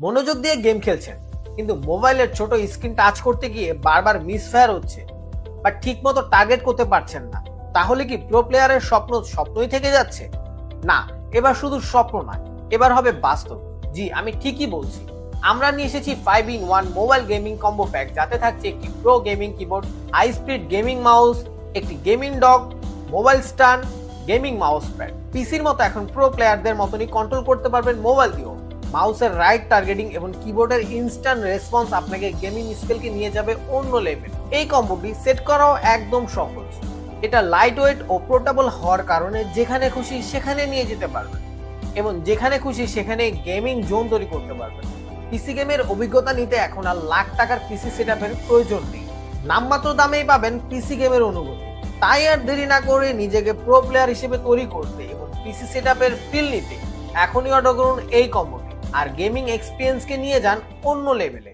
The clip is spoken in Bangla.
মনোযোগ দিয়ে গেম খেলছেন কিন্তু মোবাইলের ছোট স্ক্রিন টাচ করতে গিয়ে বারবার মিসফায়ার হচ্ছে বা ঠিকমতো টার্গেট করতে পারছেন না, তাহলে কি প্রো প্লেয়ারের স্বপ্ন স্বপ্নই থেকে যাচ্ছে? না, এবার শুধু স্বপ্ন নয়, এবার হবে বাস্তব। জি, আমি ঠিকই বলছি। আমরা নিয়ে এসেছি 5-in-1 mobile gaming combo pack, যাতে থাকছে একটি pro gaming keyboard, high speed gaming mouse, একটি gaming dock, mobile stand, gaming mouse pad. পিসির মতো এখন প্রো প্লেয়ারদের মতনই কন্ট্রোল করতে পারবেন মোবাইল দিয়েও। মাউসের রাইট টার্গেটিং এবং কিবোর্ডের ইনস্ট্যান্ট রেসপন্স আপনাকে গেমিং স্কিলকে নিয়ে যাবে অন্য লেভেল। এই কম্বোটি সেট করাও একদম সহজ। এটা লাইট ওয়েট ও পোর্টেবল হওয়ার কারণে যেখানে খুশি সেখানে নিয়ে যেতে পারবেন এবং যেখানে খুশি সেখানে গেমিং জোন তৈরি করতে পারবেন। পিসি গেমের অভিজ্ঞতা নিতে এখন আর লাখ টাকার পিসি সেটআপের প্রয়োজন নেই, নামমাত্র দামেই পাবেন পিসি গেমের অনুভূতি। তাই আর দেরি না করে নিজেকে প্রো প্লেয়ার হিসেবে তৈরি করতে এবং পিসি সেটআপের ফিল নিতে এখনই অর্ডার করুন এই কম্বোটি আর গেমিং এক্সপিরিয়েন্সকে নিয়ে যান অন্য লেভেলে।